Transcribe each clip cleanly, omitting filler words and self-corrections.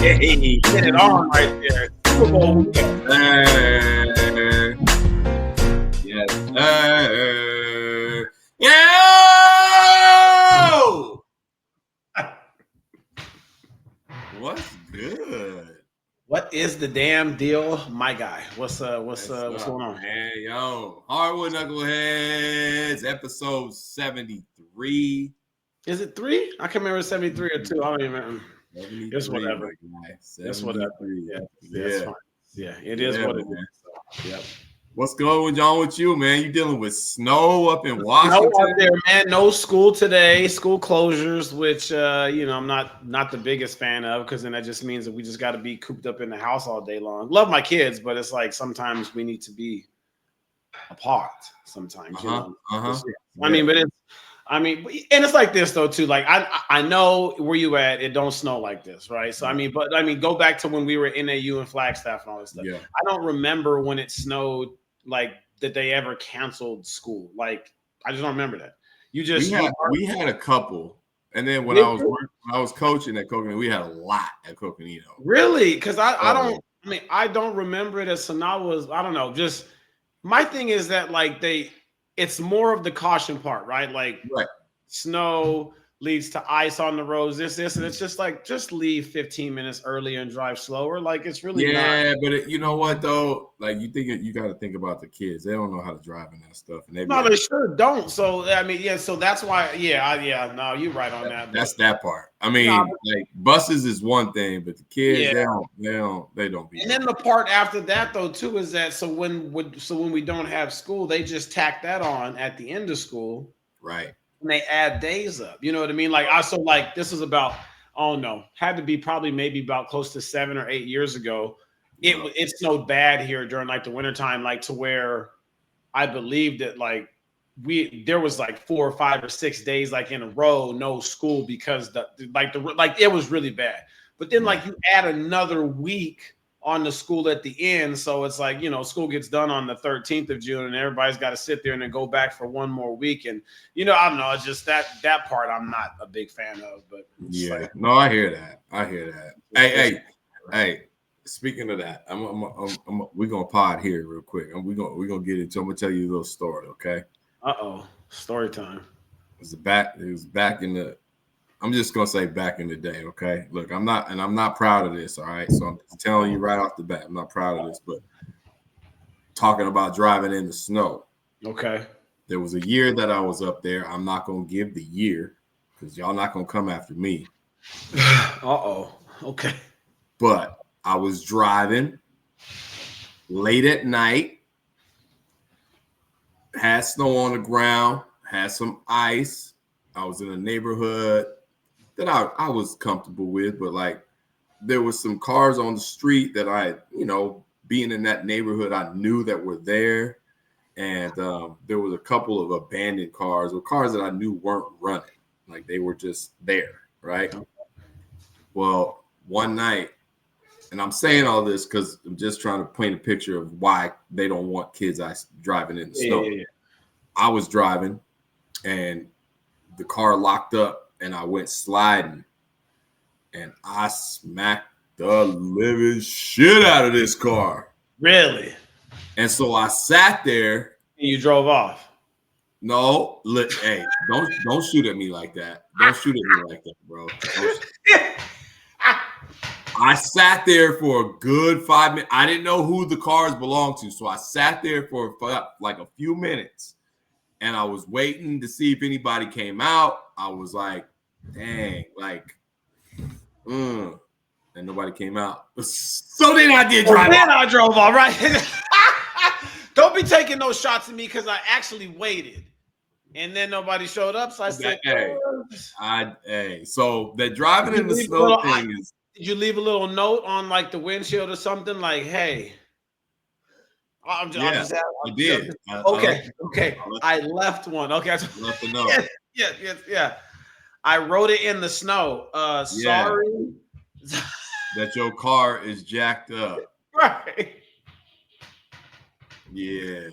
Hey, get it on right there. Super Bowl weekend. Yes. Yo! What's good? What is the damn deal, my guy? What's going on? Man, yo, Hardwood Knuckleheads, episode 73. Is it 3? I can't remember 73 or 2. I don't even remember. It's whatever. It's whatever. Yeah, it's fine. Yeah, it is what it is. So, yep. What's going on with you, man? You dealing with snow up in Washington? No out there, man. No school today. School closures, which I'm not the biggest fan of, because then that just means that we just got to be cooped up in the house all day long. Love my kids, but it's like sometimes we need to be apart. Sometimes, and it's like this though too. Like I know where you at. It don't snow like this, right? So go back to when we were in NAU and Flagstaff and all this stuff. Yeah. I don't remember when it snowed like that they ever canceled school. Like I just don't remember that. We had a couple, and then when I was coaching at Coconino, we had a lot at Coconino. Really? Because I don't remember it as Sanaa was. I don't know. Just my thing is that like it's more of the caution part, right? Like snow leads to ice on the roads, this, and it's just like, just leave 15 minutes earlier and drive slower. Like it's really not. But you know what though? Like you got to think about the kids. They don't know how to drive and that stuff. And they sure don't. So so that's why. No, you're right on that. That's that part. I mean, like buses is one thing, but the kids they don't be. And then the part after that though too is that so when we don't have school, they just tack that on at the end of school, right? And they add days up. You know what I mean? Like this is about, had to be probably maybe about close to 7 or 8 years ago. It snowed bad here during like the wintertime, like to where I believe that like there was like 4 or 5 or 6 days like in a row, no school because it was really bad. But then like you add another week on the school at the end. So it's like, school gets done on the 13th of June and everybody's got to sit there and then go back for one more week. And, I don't know, it's just that part I'm not a big fan of, but I hear that. Hey, speaking of that, we're going to pod here real quick. We're going to get into, I'm going to tell you a little story. Okay. Story time. It was back in the, I'm just gonna say back in the day, okay? Look, I'm not proud of this, all right? So I'm telling you right off the bat, I'm not proud of this, but talking about driving in the snow. Okay. There was a year that I was up there. I'm not gonna give the year because y'all not gonna come after me. Okay. But I was driving late at night, had snow on the ground, had some ice. I was in a neighborhood that I was comfortable with, but like there was some cars on the street that I, being in that neighborhood, I knew that were there. And there was a couple of abandoned cars or cars that I knew weren't running. Like they were just there, right? Well, one night, and I'm saying all this because I'm just trying to paint a picture of why they don't want kids driving in the snow. Yeah. I was driving and the car locked up and I went sliding and I smacked the living shit out of this car. Really? And so I sat there. And you drove off? No, look, hey, don't shoot at me like that. Don't shoot at me like that, bro. I sat there for a good 5 minutes. I didn't know who the cars belonged to. So I sat there for like a few minutes. And I was waiting to see if anybody came out. I was like, dang, and nobody came out. So then I did drive off. Then I drove off, right? Don't be taking those shots at me because I actually waited. And then nobody showed up. So I said, so that driving in the snow thing is. Did you leave a little note on like the windshield or something? Like, hey. I did. Okay. I left one. Okay. I left a note. Yeah. I wrote it in the snow. Sorry. That your car is jacked up. Right. Yeah.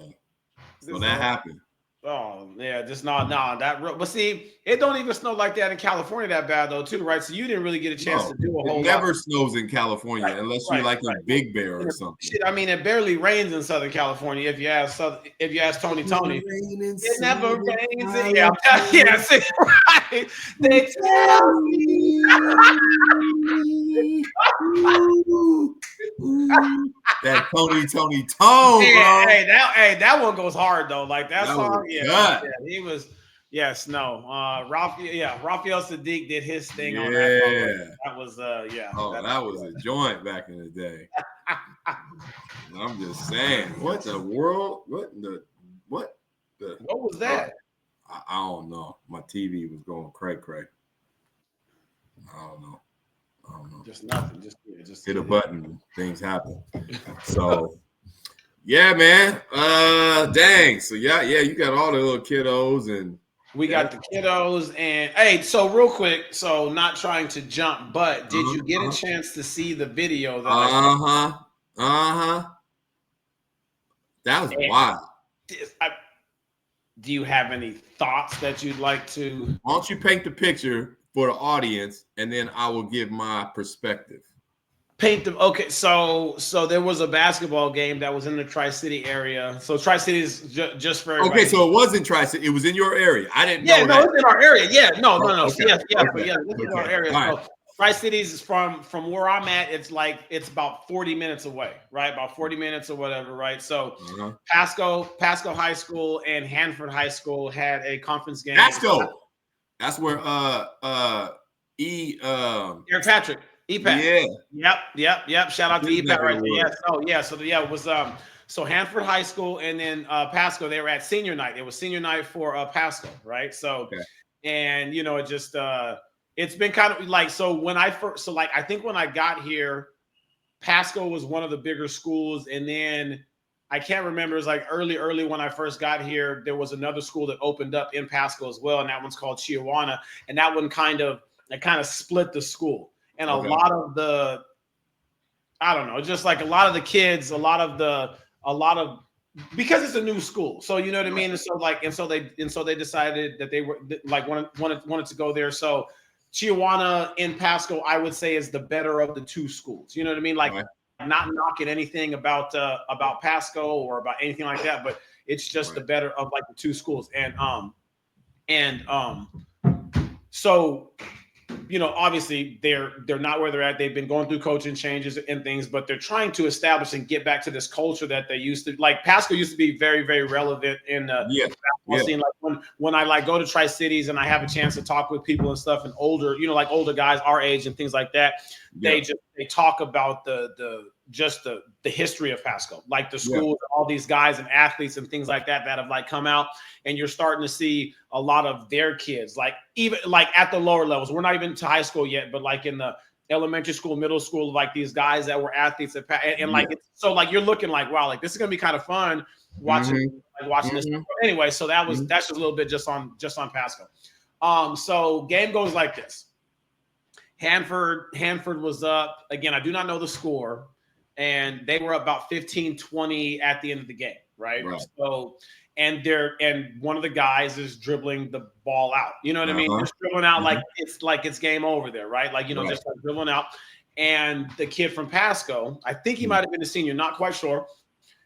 So that happened. Oh yeah, just not that real. But see, it don't even snow like that in California that bad though, too, right? So you didn't really get a chance No, to do a it whole lot. never snows in California Right, unless you're right, like in right. Big Bear or something. Shit, I mean, it barely rains in Southern California. If you ask Tony, Rain in it never Southern rains. Yeah, California. yeah, see, right. They tell me. Ooh, ooh. That Tony Tone, Yeah, bro. that one goes hard though. Like that That was song, yeah, good. he was. Yes, no. Raphael Sadiq did his thing on that song. Yeah. That was yeah. Oh, that was a joint back in the day. I'm just saying, what the world? What the? What was that? I don't know. My TV was going cray. I don't know. Just nothing. Just Hit a button, things happen. So yeah, man. Dang. So yeah, you got all the little kiddos and we got the kiddos and hey, so real quick, so not trying to jump, but did you get a chance to see the video that that was wild. Do you have any thoughts that you'd like to? Why don't you paint the picture for the audience, and then I will give my perspective. Paint them. Okay, so there was a basketball game that was in the Tri-City area. So Tri-City is just for everybody. Okay, so it wasn't Tri-City. It was in your area. I didn't know that. Yeah, no, it's in our area. Yeah, no. Okay. Yes, it's in our area. Right. So Tri-Cities is from where I'm at. It's about 40 minutes away, right? About 40 minutes or whatever, right? So Pasco High School and Hanford High School had a conference game. Pasco. That's where Eric Patrick. EPAT. Yep. Shout out to EPAT right there. So it was so Hanford High School and then Pasco, they were at senior night. It was senior night for Pasco, right? So and it just it's been kind of like I think when I got here, Pasco was one of the bigger schools, and then I can't remember, it was like early when I first got here, there was another school that opened up in Pasco as well, and that one's called Chiawana, and that one kind of split the school. And a lot of the, I don't know, just like a lot of the kids, because it's a new school. So you know what I mean? And so they decided that they were like wanted to go there. So Chiawana in Pasco, I would say, is the better of the two schools. You know what I mean? Like not knocking anything about Pasco or about anything like that, but it's just the better of like the two schools. So obviously they're not where they're at. They've been going through coaching changes and things, but they're trying to establish and get back to this culture that they used to. Like Pasco used to be very, very relevant in the basketball scene. Like when I go to Tri-Cities and I have a chance to talk with people and stuff, and older guys our age and things like that, they talk about the history of Pasco, like the schools, all these guys and athletes and things like that have like come out, and you're starting to see a lot of their kids, like even like at the lower levels. We're not even to high school yet, but like in the elementary school, middle school, like these guys that were athletes so like you're looking like, wow, like this is gonna be kind of fun watching this. Anyway, so that's just a little bit just on Pasco. So game goes like this. Hanford was up again. I do not know the score, and they were about 15-20 at the end of the game, right? So, and one of the guys is dribbling the ball out. You know what I mean? Just dribbling out like it's game over there, right? Like just like dribbling out. And the kid from Pasco, I think he might have been a senior, not quite sure.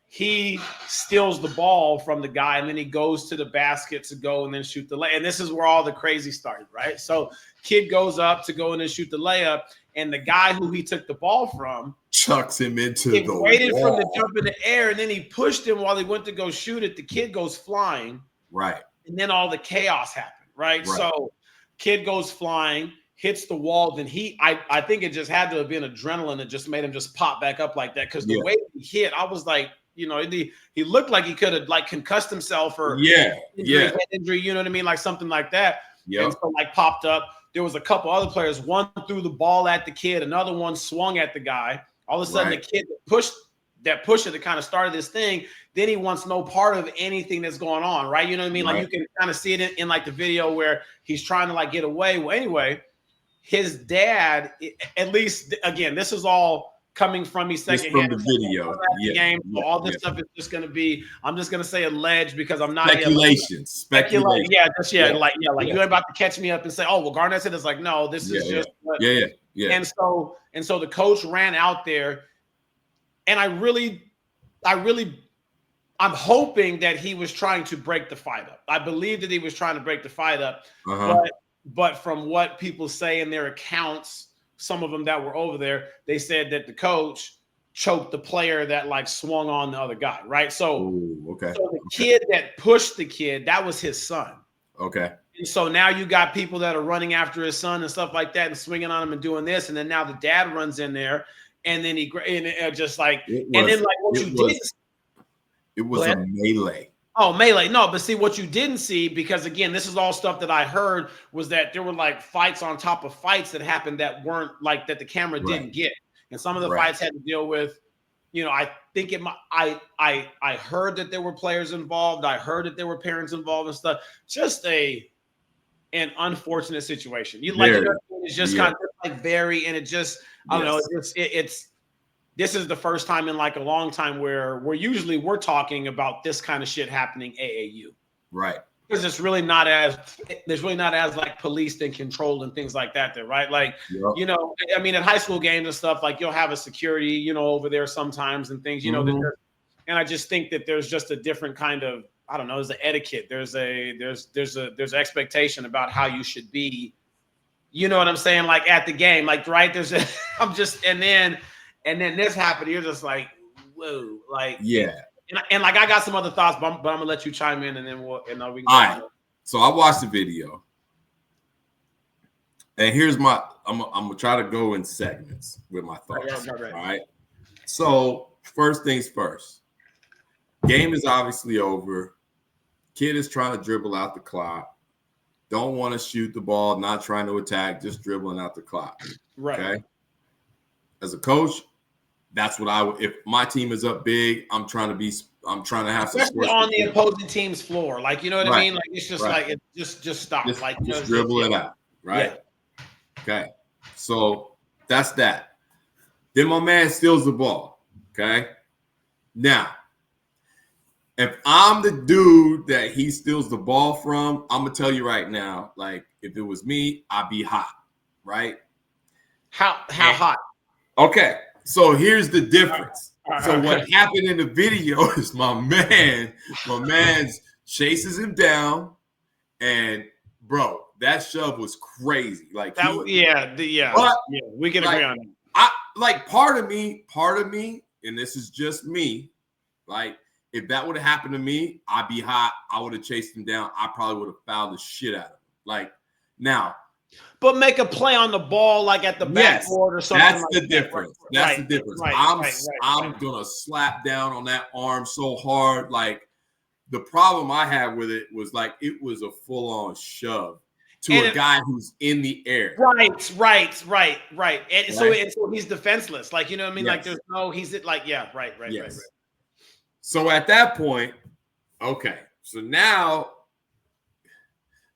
He steals the ball from the guy, and then he goes to the basket to go and then shoot the layup. And this is where all the crazy started, right? So kid goes up to go in and shoot the layup, and the guy who he took the ball from chucks him into the wall. Waited for him to jump in the air, and then he pushed him while he went to go shoot it. The kid goes flying. Right. And then all the chaos happened, right? So kid goes flying, hits the wall. Then I think it just had to have been adrenaline that just made him just pop back up like that. Because the way he hit, I was like, he looked like he could have like concussed himself or head injury, you know what I mean? Like something like that. And so like popped up. There was a couple other players. One threw the ball at the kid. Another one swung at the guy. All of a sudden the kid pushed that kind of started this thing. Then he wants no part of anything that's going on. Right. You know what I mean? Like you can kind of see it in like the video where he's trying to like get away. Well, anyway, his dad, at least again, this is all coming from me Just secondhand. from the video. Game. So all this stuff is just going to be, I'm just going to say alleged because I'm not speculation. Speculation. Yeah, you ain't about to catch me up and say, oh, well, Garnett said it's like, no, this is just what. Yeah. And so the coach ran out there, and I'm hoping that he was trying to break the fight up. I believe that he was trying to break the fight up, but from what people say in their accounts, some of them that were over there, they said that the coach choked the player that like swung on the other guy, right? So, so the kid that pushed the kid, that was his son. Okay. And so now you got people that are running after his son and stuff like that and swinging on him and doing this. And then now the dad runs in there and then it was a melee. Oh, melee. No, but see what you didn't see, because again, this is all stuff that I heard, was that there were like fights on top of fights that happened that weren't like that the camera didn't get. And some of the fights had to deal with, I think I heard that there were players involved. I heard that there were parents involved and stuff. Just an unfortunate situation. It's just kind of like very, and it just, I don't know. This is the first time in like a long time where we're talking about this kind of shit happening AAU. Right. Because there's really not as like policed and controlled and things like that there, right? Like, I mean, at high school games and stuff, like you'll have a security, over there sometimes and things, and I just think that there's just a different kind of, I don't know, there's an etiquette. There's expectation about how you should be, you know what I'm saying? Like at the game, like, right. And then this happened. You're just like, whoa, like, And like I got some other thoughts, but I'm gonna let you chime in, and then we can. All right. So I watched the video, and here's I'm gonna try to go in segments with my thoughts. All right. So first things first, game is obviously over. Kid is trying to dribble out the clock. Don't want to shoot the ball. Not trying to attack. Just dribbling out the clock. Right. Okay. As a coach, that's what if my team is up big, I'm trying to have some especially on the opposing team's floor. Like, you know what I mean? Like it's just like it just stop. Just dribble it out. Right. Yeah. Okay. So that's that. Then my man steals the ball. Okay. Now, if I'm the dude that he steals the ball from, I'm gonna tell you right now, like if it was me, I'd be hot. Right. How hot? Okay, so here's the difference. So what happened in the video is my man chases him down, and bro, that shove was crazy. Like that, we can agree on it. Part of me, and this is just me, like if that would have happened to me, I'd be hot. I would have chased him down. I probably would have fouled the shit out of him. Like now. But make a play on the ball, like at the backboard or something. That's the difference. That's the difference. I'm gonna slap down on that arm so hard. Like the problem I had with it was like it was a full-on shove to a guy who's in the air. Right. And so he's defenseless. Like, you know what I mean? Like there's no, right. So at that point, okay. So now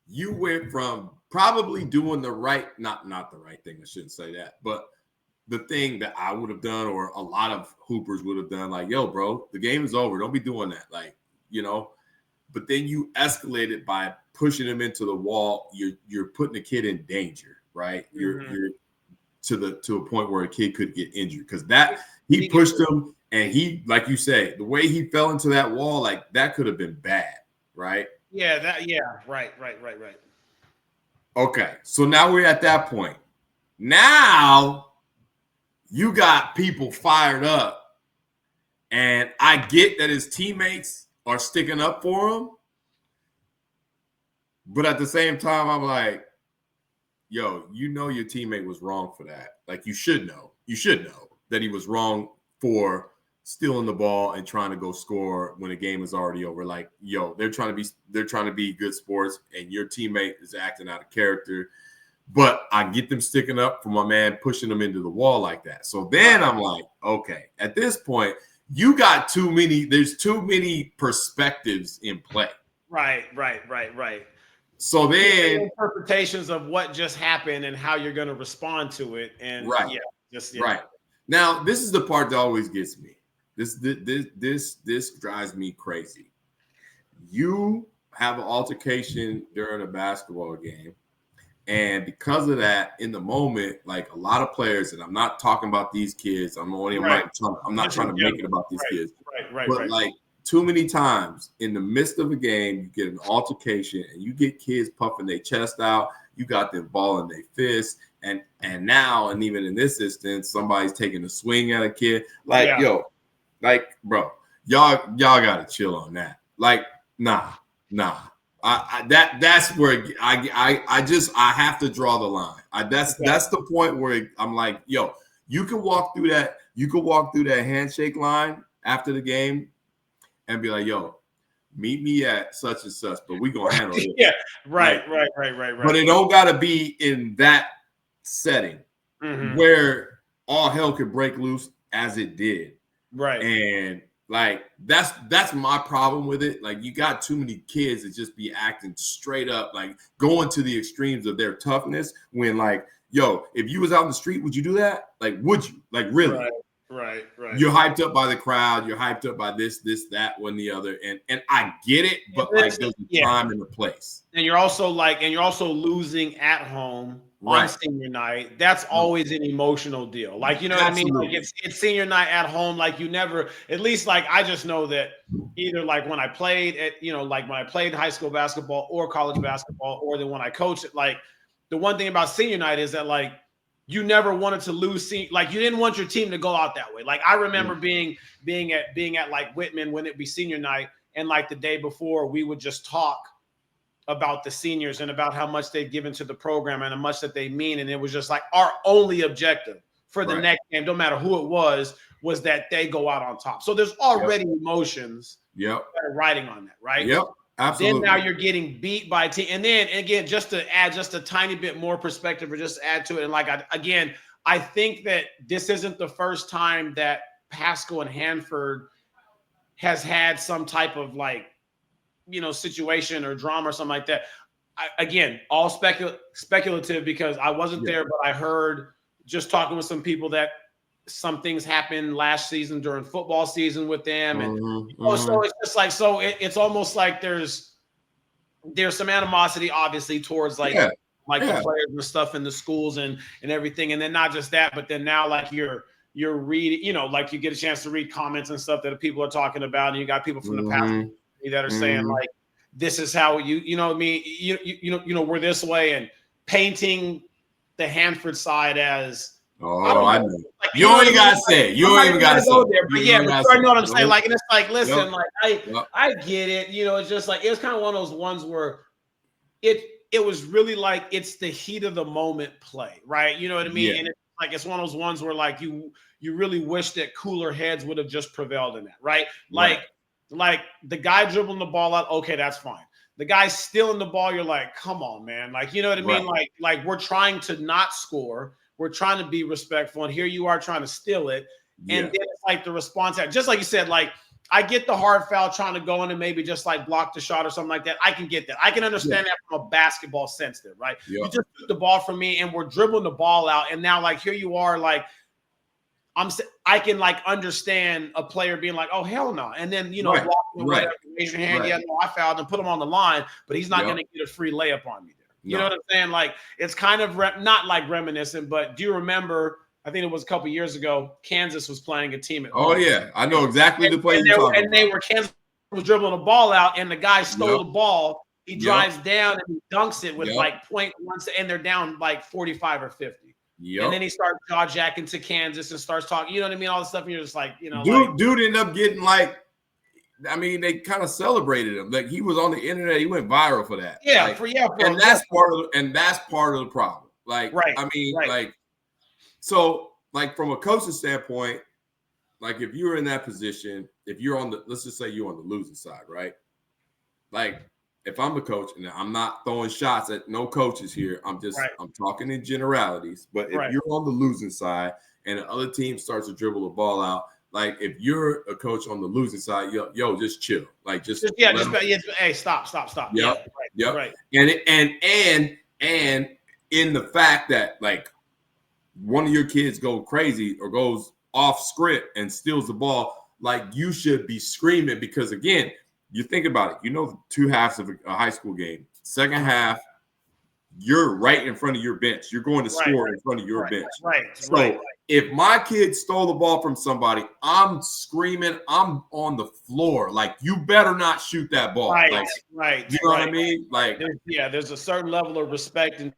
you went from probably doing the right, not the right thing, I shouldn't say that, but the thing that I would have done or a lot of hoopers would have done, like, yo, bro, the game is over. Don't be doing that. Like, but then you escalate it by pushing him into the wall. You're putting the kid in danger, right? You're to a point where a kid could get injured because that he pushed him and he, like you say, the way he fell into that wall, like that could have been bad, right? Right. Okay, so now we're at that point. Now you got people fired up, and I get that his teammates are sticking up for him, but at the same time, I'm like, yo, your teammate was wrong for that. Like you should know that he was wrong for stealing the ball and trying to go score when the game is already over. Like, yo, they're trying to be good sports, and your teammate is acting out of character. But I get them sticking up for my man pushing them into the wall like that. So then I'm like, okay, at this point, you got there's too many perspectives in play. Right. So then interpretations of what just happened and how you're going to respond to it. And right. Now, this is the part that always gets me. This drives me crazy. You have an altercation during a basketball game, and because of that, in the moment, like a lot of players, and I'm not talking about these kids. I'm not trying to make it about these kids. But like too many times in the midst of a game, you get an altercation and you get kids puffing their chest out. You got them balling their fists, and now, and even in this instance, somebody's taking a swing at a kid. Like, bro, y'all gotta chill on that. Like, nah. That's where I have to draw the line. That's the point where I'm like, yo, you can walk through that. You can walk through that handshake line after the game and be like, yo, meet me at such and such, but we gonna handle it. Yeah, right. But it don't gotta be in that setting where all hell could break loose as it did. Right. And like that's my problem with it. Like, you got too many kids that just be acting straight up, like going to the extremes of their toughness. When like, yo, if you was out in the street, would you do that? Like, would you? Like, really? Right. You're hyped up by the crowd. You're hyped up by this, that, one, the other. And I get it, but like there's a time and a place. And you're also losing at home on senior night. That's always an emotional deal. Like, you know what I mean? Like, it's senior night at home. Like, you never, at least like, I just know that either like when I played when I played high school basketball or college basketball, or then when I coached it, like the one thing about senior night is that like, you never wanted to lose. Like, you didn't want your team to go out that way. Like, I remember being at like Whitman when it'd be senior night, and like the day before we would just talk about the seniors and about how much they've given to the program and how much that they mean. And it was just like our only objective for the next game, no matter who it was that they go out on top. So there's already emotions that are riding on that, right? Yep. Absolutely. Then now you're getting beat by a team. And then again, just to add just a tiny bit more perspective, or just add to it. And like, I think that this isn't the first time that Pasco and Hanford has had some type of like, situation or drama or something like that. Again, all speculative, because I wasn't there, but I heard just talking with some people that some things happened last season during football season with them. And so it's just like, it's almost like there's some animosity, obviously, towards like the players and stuff in the schools and everything. And then not just that, but then now like you're reading, like you get a chance to read comments and stuff that people are talking about. And you got people from the past that are saying like, this is how we're this way, and painting the Hanford side as, I know. Like, you ain't got to say it. You don't even got to go there. But yeah, but you know what I'm saying? Like, and it's like, listen, like I get it. It's just like, it was kind of one of those ones where it was really like, it's the heat of the moment play, right? You know what I mean? Yeah. And it's like, it's one of those ones where like you really wish that cooler heads would have just prevailed in that, right? Like the guy dribbling the ball out, okay, that's fine. The guy stealing the ball, you're like, come on, man. Like, you know what I mean? Like we're trying to not score. We're trying to be respectful, and here you are trying to steal it. And then it's like the response, just like you said, like, I get the hard foul trying to go in and maybe just like block the shot or something like that. I can get that. I can understand that from a basketball sense there, right? You just took the ball from me and we're dribbling the ball out. And now like, here you are, like, I can like understand a player being like, oh, hell no. And then, blocking whatever, raise your hand. Yeah, no, I fouled and put him on the line, but he's not going to get a free layup on me there. You know what I'm saying? Like, it's kind of not like reminiscent, but do you remember, I think it was a couple years ago, Kansas was playing a team at home. Oh, yeah. I know exactly the play you're talking about. Kansas was dribbling the ball out, and the guy stole the ball. He drives down and he dunks it with like 0.1, and they're down like 45 or 50. And then he starts jaw-jacking to Kansas and starts talking, you know what I mean? All this stuff, and you're just like, Dude ended up getting like, I mean, they kind of celebrated him. Like, he was on the internet. He went viral for that. And that's part of the problem. Like, I mean, like, so like from a coaching standpoint, like if you're in that position, if you're on let's just say you're on the losing side, right? Like, if I'm a coach, and I'm not throwing shots at no coaches here, I'm talking in generalities. But if you're on the losing side and the other team starts to dribble the ball out, like if you're a coach on the losing side, just chill. Like hey, stop. Yep. And in the fact that like one of your kids go crazy or goes off script and steals the ball, like you should be screaming because again, you think about it. You know, the two halves of a high school game. Second half, you're right in front of your bench. You're going to score in front of your bench. So if my kid stole the ball from somebody, I'm screaming. I'm on the floor. Like, you better not shoot that ball. You know what I mean? Like, there's a certain level of respect and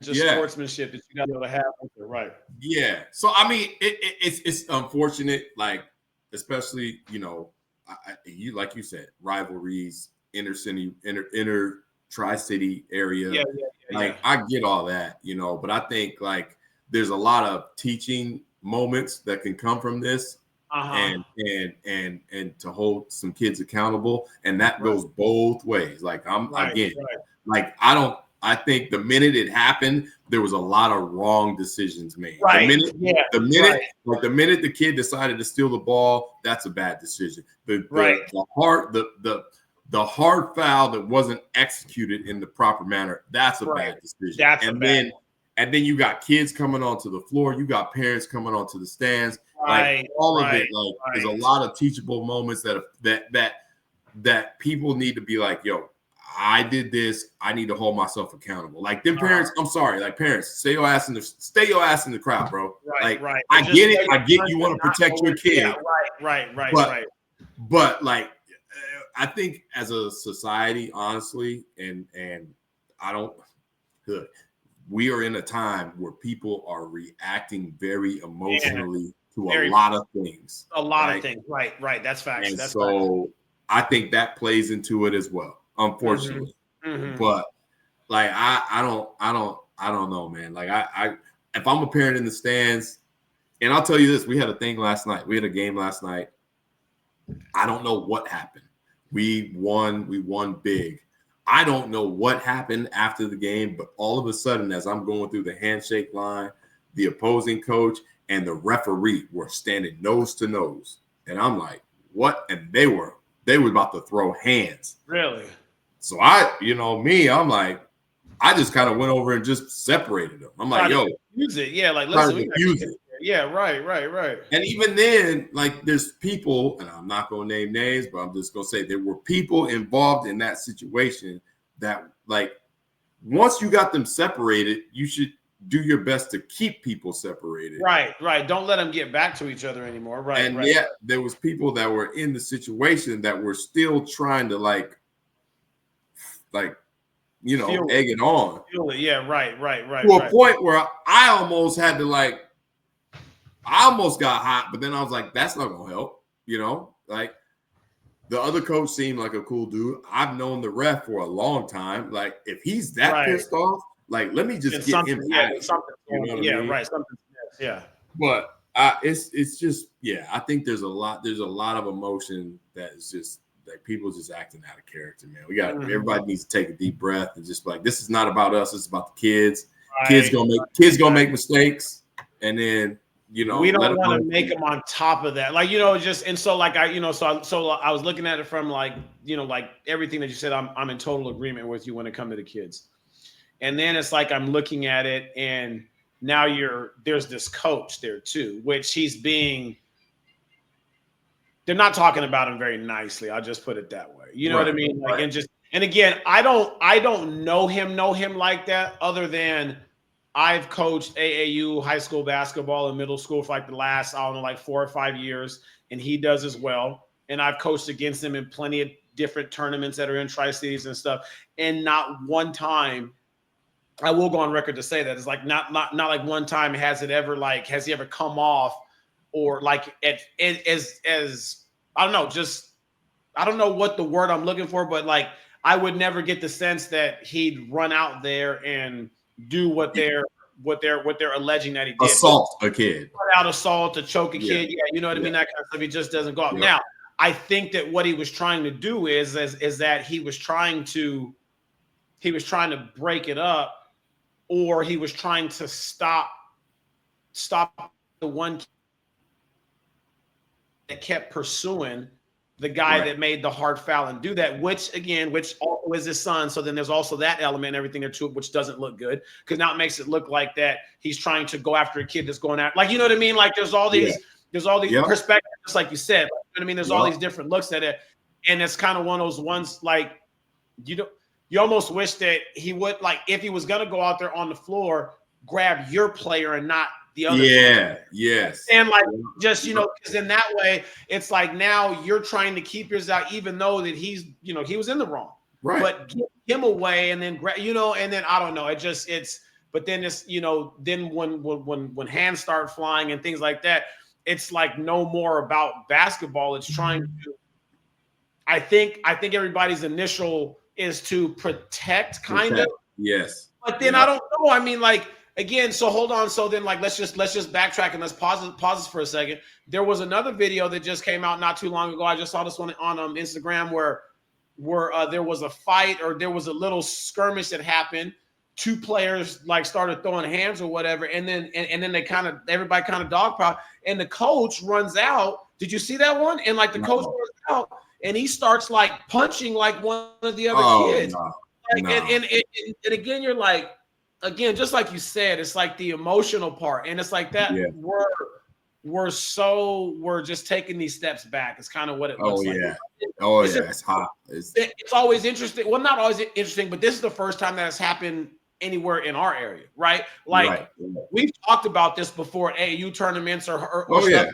just sportsmanship that you got to be able to have. Yeah. So I mean, it's unfortunate. Like, especially you like you said, rivalries, inner tri-city area. I get all that, but I think like there's a lot of teaching moments that can come from this and to hold some kids accountable. And that goes both ways. Like I think the minute it happened, there was a lot of wrong decisions made. The minute the kid decided to steal the ball, that's a bad decision. The hard foul that wasn't executed in the proper manner, that's a bad decision. And then you got kids coming onto the floor, you got parents coming onto the stands, there's a lot of teachable moments that people need to be like, yo, I did this. I need to hold myself accountable. Like them parents, I'm sorry, like parents, stay your ass in the crowd, bro. I get it. I get you want to protect your kid. But like, I think as a society, honestly, and we are in a time where people are reacting very emotionally to a lot of things. Right. That's facts. And so I think that plays into it as well, unfortunately. But like I don't know, man. Like I if I'm a parent in the stands, and I'll tell you this, we had a thing last night. We had a game last night. I don't know what happened. We won big. I don't know what happened after the game, but all of a sudden, as I'm going through the handshake line, the opposing coach and the referee were standing nose to nose. And I'm like, what? And they were about to throw hands. Really? So I'm like, I just kind of went over and just separated them. I'm like, yo, use it. Yeah, like listen, we use it. Yeah, right. And even then, like, there's people, and I'm not going to name names, but I'm just going to say there were people involved in that situation that, like, once you got them separated, you should do your best to keep people separated. Right. Don't let them get back to each other anymore. Right. Yeah, there was people that were in the situation that were still trying to, egg it on. Feel it. Yeah, right. To a point where I almost had to, I almost got hot, but then I was like, that's not going to help. Like the other coach seemed like a cool dude. I've known the ref for a long time. Like if he's that pissed off, like, let me just get him out of here. Yeah. But it's just, I think there's a lot of emotion that is just like people just acting out of character, man. Everybody needs to take a deep breath and just like, this is not about us. It's about the kids. Kids gonna make mistakes. And then, we don't want to make them on top of that, so I was looking at it from like everything that you said. I'm in total agreement with you when it comes to the kids, and then it's like I'm looking at it, and now there's this coach there too, which they're not talking about him very nicely. I'll just put it that way. You know what I mean? And again, I don't know him like that, other than I've coached AAU high school basketball and middle school for like the last, 4 or 5 years, and he does as well. And I've coached against him in plenty of different tournaments that are in Tri-Cities and stuff. And not one time, I will go on record to say that it's like not like one time has he ever come off or like as I don't know, just I don't know what the word I'm looking for, but like I would never get the sense that he'd run out there and do what they're alleging that he did. Assault a kid. Assault, to choke a kid. Yeah, you know what I mean? That kind of stuff. He just doesn't go out. Now, I think that what he was trying to do is that he was trying to break it up, or he was trying to stop the one that kept pursuing the guy that made the hard foul and do that, which also is his son. So then there's also that element and everything there too, which doesn't look good because now it makes it look like that he's trying to go after a kid that's going out. Like, you know what I mean? Like there's all these perspectives, just like you said. You know what I mean? There's all these different looks at it. And it's kind of one of those ones like you almost wish that he would, like, if he was gonna go out there on the floor, grab your player and not the other. Yes. And like just, because in that way, it's like now you're trying to keep yours out, even though that he's, he was in the wrong. Right. But get him away and then and then I don't know. But then it's, then when hands start flying and things like that, it's like no more about basketball. It's trying to, I think everybody's initial is to protect kind of. Yes. But then I don't know. I mean, like, again, so hold on. So then, like, let's just backtrack and let's pause this for a second. There was another video that just came out not too long ago. I just saw this one on Instagram where there was a fight or there was a little skirmish that happened. Two players like started throwing hands or whatever, and then they everybody kind of dogpiled, and the coach runs out. Did you see that one? And like the coach runs out, and he starts like punching like one of the other kids. And again, you're like, again, just like you said, it's like the emotional part, and it's like that. Yeah. We're just taking these steps back. It's kind of what it looks like. It's hot. It's always interesting. Well, not always interesting, but this is the first time that has happened anywhere in our area, right? Like we've talked about this before at AAU tournaments or stuff,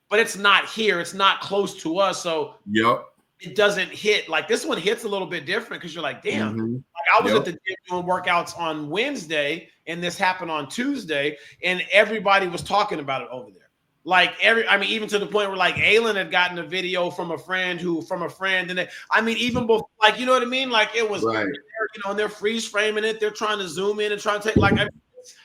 but it's not here. It's not close to us, so it doesn't hit. Like this one hits a little bit different because you're like, damn. Like I was at the gym doing workouts on Wednesday, and this happened on Tuesday, and everybody was talking about it over there. Like even to the point where like Aylin had gotten a video from a friend, and even before, like, you know what I mean? Like it was, and they're freeze framing it. They're trying to zoom in and trying to take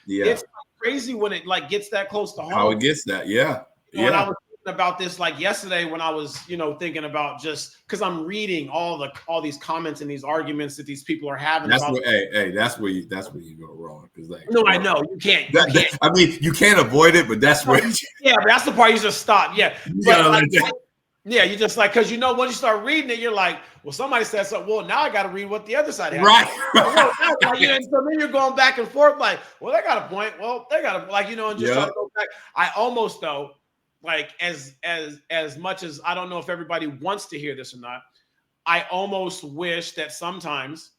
it's crazy when it like gets that close to home. How it gets that, And I was thinking about this like yesterday when I was, thinking about just because I'm reading all these comments and these arguments that these people are having. That's where you go wrong because I know you can't. I mean, you can't avoid it, but that's where. But that's the part you just stop. Yeah, you just like because once you start reading it, you're like, well, somebody said something. Well, now I got to read what the other side has. Right. And so then you're going back and forth, like, well, they got a point. Well, they got a and just try to go back. I almost though. Like as much as I don't know if everybody wants to hear this or not, I almost wish that sometimes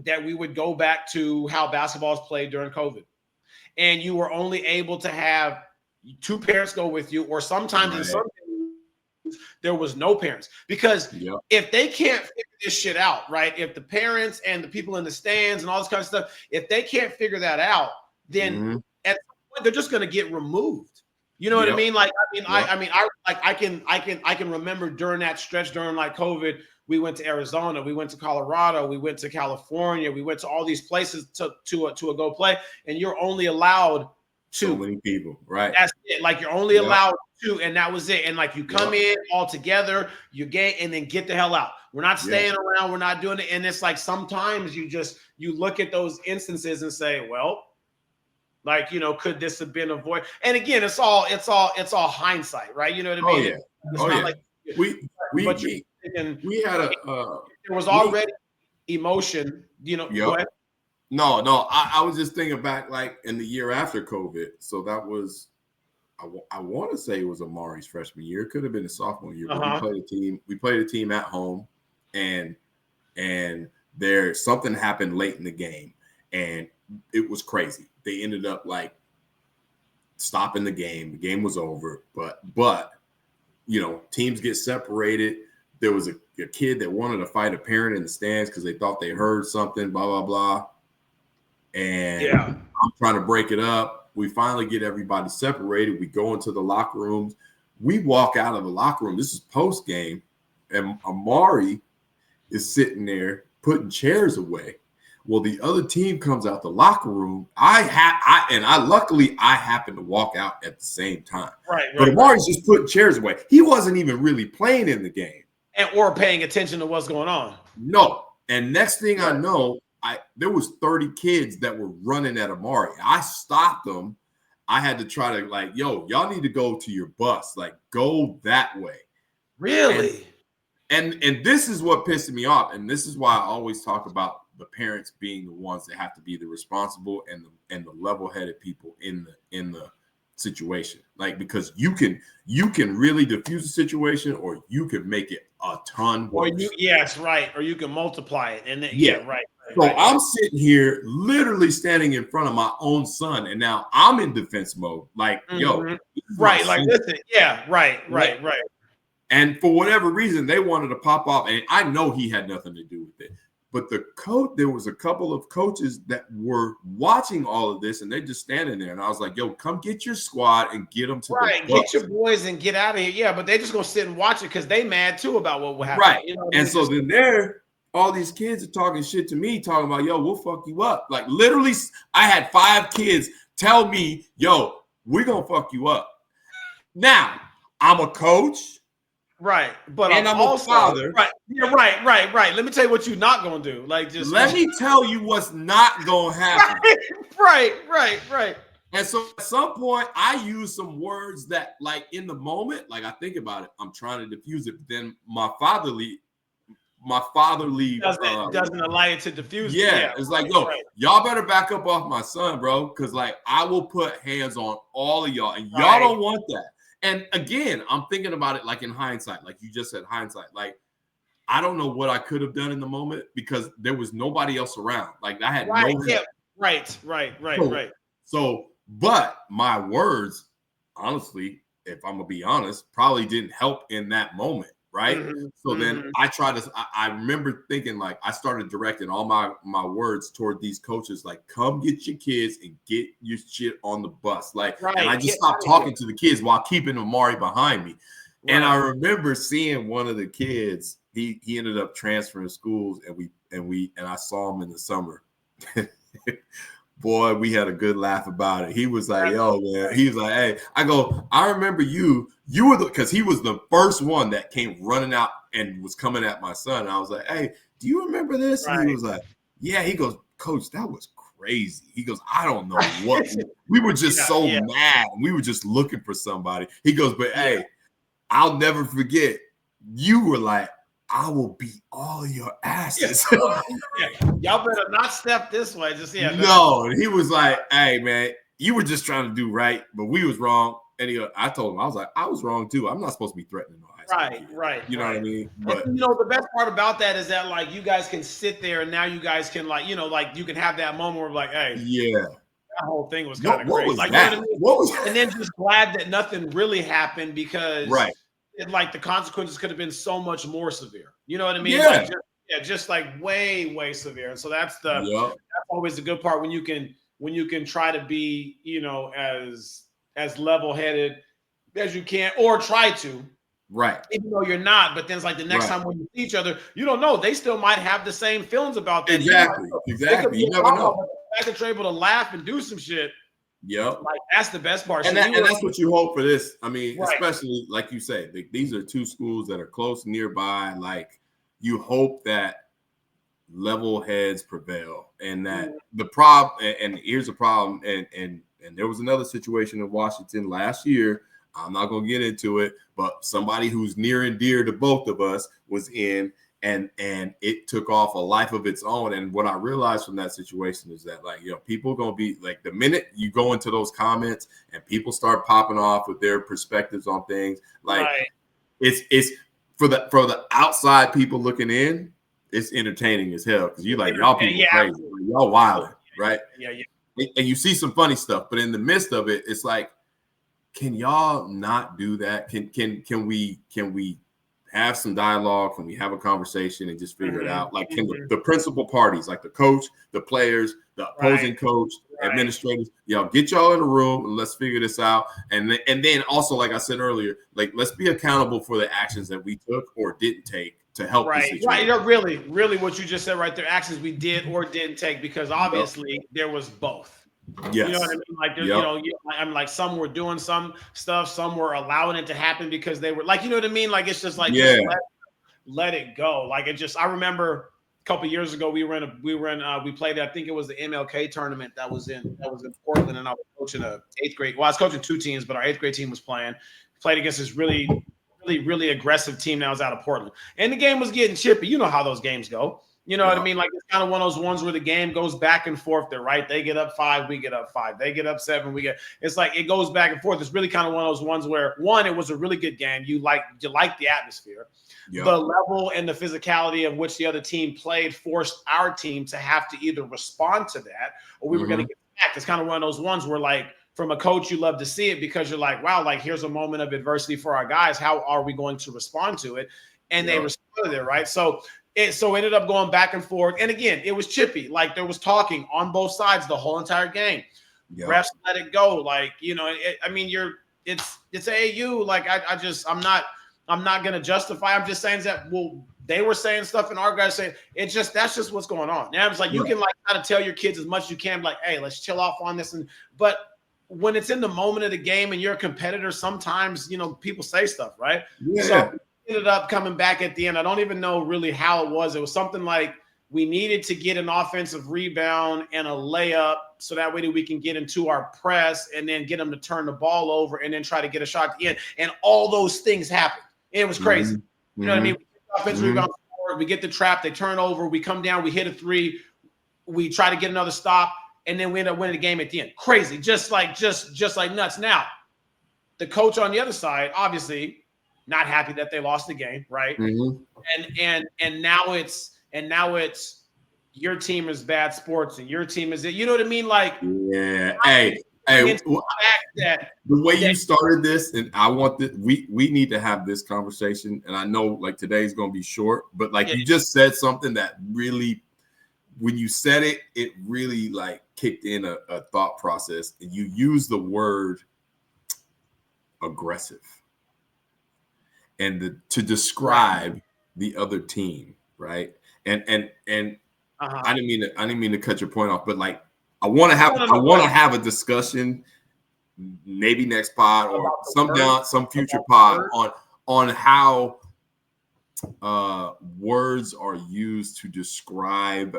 that we would go back to how basketball is played during COVID, and you were only able to have two parents go with you, or sometimes in some cases, there was no parents because if they can't figure this shit out, right? If the parents and the people in the stands and all this kind of stuff, if they can't figure that out, then at some point they're just going to get removed. You know what I mean? Like, I can remember during that stretch during like COVID, we went to Arizona, we went to Colorado, we went to California, we went to all these places to a go play, and you're only allowed two. So many people, right? That's it. Like you're only allowed two, and that was it. And like you come in all together, you get, and then get the hell out. We're not staying around. We're not doing it. And it's like sometimes you look at those instances and say, well. Like, could this have been avoided? And again, it's all hindsight, right? You know what I mean? Like, we had there was already emotion, Go ahead. No, I was just thinking back like in the year after COVID. So that was, I want to say it was Amari's freshman year. It could have been a sophomore year. But we played a team at home, and there something happened late in the game, and it was crazy. They ended up like stopping the game. The game was over, but teams get separated. There was a kid that wanted to fight a parent in the stands because they thought they heard something, blah, blah, blah. And I'm trying to break it up. We finally get everybody separated. We go into the locker rooms. We walk out of the locker room. This is post game. And Amari is sitting there putting chairs away. Well, the other team comes out the locker room. Luckily I happened to walk out at the same time. Right. But Amari's just putting chairs away. He wasn't even really playing in the game. Or paying attention to what's going on. No. And next thing I know, there was 30 kids that were running at Amari. I stopped them. I had to try to like, yo, y'all need to go to your bus. Like, go that way. Really? And this is what pissed me off, and this is why I always talk about the parents being the ones that have to be the responsible and the level-headed people in the situation. Like, because you can really diffuse the situation, or you can make it a ton worse. Or you can multiply it, and then right. So I'm sitting here, literally standing in front of my own son, and now I'm in defense mode. Like, yo, right, like listen, right. And for whatever reason, they wanted to pop off, and I know he had nothing to do with it. But there was a couple of coaches that were watching all of this, and they just standing there. And I was like, yo, come get your squad and get them to the bus. Get your boys and get out of here. Yeah, but they just going to sit and watch it because they mad too about what will happen. Right. You know, and so then all these kids are talking shit to me, talking about, yo, we'll fuck you up. Like, literally, I had 5 kids tell me, yo, we're going to fuck you up. Now, I'm a coach. Right, but I'm also a father. Right, yeah, right. Let me tell you what you're not gonna do. Like, just let me tell you what's not gonna happen. Right. And so at some point, I use some words that, like, in the moment, like, I think about it, I'm trying to diffuse it. But then my fatherly doesn't allow it to diffuse. Yeah, it's like, yo, y'all better back up off my son, bro, because like I will put hands on all of y'all, and y'all don't want that. And again, I'm thinking about it like in hindsight, like you just said, hindsight. Like, I don't know what I could have done in the moment because there was nobody else around. Like, I had no help. Right. So, but my words, honestly, if I'm gonna be honest, probably didn't help in that moment, right? So then I remember thinking, like, I started directing all my words toward these coaches, like, come get your kids and get your shit on the bus. Like, and I just stopped talking to the kids while keeping Amari behind me. And I remember seeing one of the kids, he ended up transferring schools, and I saw him in the summer. Boy, we had a good laugh about it. He was like, yo, man. He was like, hey, I remember you were because he was the first one that came running out and was coming at my son. And I was like, hey, do you remember this? And he was like, yeah. He goes, Coach, that was crazy. He goes, I don't know what. We were just mad. We were just looking for somebody. He goes, but hey, I'll never forget. You were like, I will beat all your asses. Y'all better not step this way. Just No, he was like, hey man, you were just trying to do right, but we was wrong. And I told him, I was like, I was wrong too. I'm not supposed to be threatening no high school. Right. You know what I mean? But and, the best part about that is that like you guys can sit there and now you guys can like, like you can have that moment where like, hey, that whole thing was kind of great. Was like, that? You know what I mean? And then just glad that nothing really happened because like the consequences could have been so much more severe. You know what I mean? Yeah. Like, just like way severe. And so that's that's always the good part when you can try to be, as level-headed as you can, or try to. Right. Even though you're not, but then it's like the next time when you see each other, you don't know. They still might have the same feelings about that. Exactly. You never know. The fact that you're able to laugh and do some shit. Yep. Like that's the best part. And that's what you hope for this. I mean, especially like you say, these are 2 schools that are close nearby. Like you hope that level heads prevail and that the problem, and here's the problem. And there was another situation in Washington last year. I'm not going to get into it, but somebody who's near and dear to both of us was in, and it took off a life of its own. And what I realized from that situation is that, like, people are going to be like, the minute you go into those comments and people start popping off with their perspectives on things, like it's for the outside people looking in, it's entertaining as hell because you're like, y'all people crazy, y'all wild, right? And you see some funny stuff, but in the midst of it, it's like, can y'all not do that? Can we have some dialogue? Can we have a conversation and just figure it out? Like, can the principal parties, like the coach, the players, the opposing coach, administrators, get y'all in a room and let's figure this out. And then also, like I said earlier, like let's be accountable for the actions that we took or didn't take to help the situation. Really what you just said right there, actions we did or didn't take, because obviously there was both. Yes. You know what I mean? Like, I'm like, some were doing some stuff, some were allowing it to happen because they were like, you know what I mean? Like, it's just like, just let it go. Like, I remember a couple of years ago, we played, I think it was the MLK tournament that was in Portland, and I was coaching a 8th grade. Well, I was coaching 2 teams, but our 8th grade team was playing. Played against this really really, really aggressive team now is out of Portland. And the game was getting chippy. You know how those games go. You know what I mean? Like, it's kind of one of those ones where the game goes back and forth there, right? They get up 5, we get up 5. They get up 7, it's like it goes back and forth. It's really kind of one of those ones where, one, it was a really good game. You like the atmosphere. Yep. The level and the physicality of which the other team played forced our team to have to either respond to that or we were going to get back. It's kind of one of those ones where, like, from a coach, you love to see it because you're like, wow, like, here's a moment of adversity for our guys. How are we going to respond to it? And they responded it, right? So it ended up going back and forth. And again, it was chippy. Like, there was talking on both sides the whole entire game. Yep. Refs let it go. Like, you know, it's AAU. Like, I'm not going to justify. I'm just saying that, well, they were saying stuff and our guys saying that's just what's going on. Now it's like, you can like kind of tell your kids as much as you can, like, hey, let's chill off on this. But when it's in the moment of the game and you're a competitor, sometimes, you know, people say stuff, right? Yeah. So ended up coming back at the end. I don't even know really how it was. It was something like we needed to get an offensive rebound and a layup so that way that we can get into our press and then get them to turn the ball over and then try to get a shot at the end. And all those things happened. It was crazy. You know what I mean? We get the offensive rebound forward, we get the trap, they turn over, we come down, we hit a 3, we try to get another stop, and then we end up winning the game at the end. Crazy. Just like nuts. Now, the coach on the other side, obviously, not happy that they lost the game, right? And now it's your team is bad sports and your team is it. You know what I mean? Like, hey, the way you started this, and I want that we need to have this conversation. And I know like today's gonna be short, but like you just said something that really, when you said it, it really like kicked in a thought process. And you used the word aggressive. And to describe the other team, right? And I didn't mean to cut your point off, but like I want to have a discussion, maybe next pod or some future pod on how words are used to describe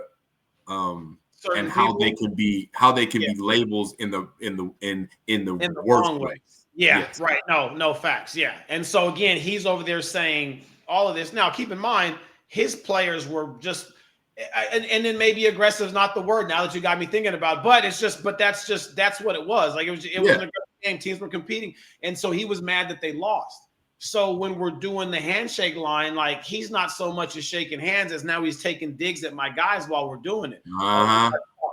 and how they can be labels in the worst way. Yeah, yes. Right. No facts. Yeah. And so again, he's over there saying all of this. Now, keep in mind, his players were just, and then maybe aggressive is not the word now that you got me thinking about, but that's what it was. Like it was a great game. Teams were competing. And so he was mad that they lost. So when we're doing the handshake line, like he's not so much as shaking hands as now he's taking digs at my guys while we're doing it.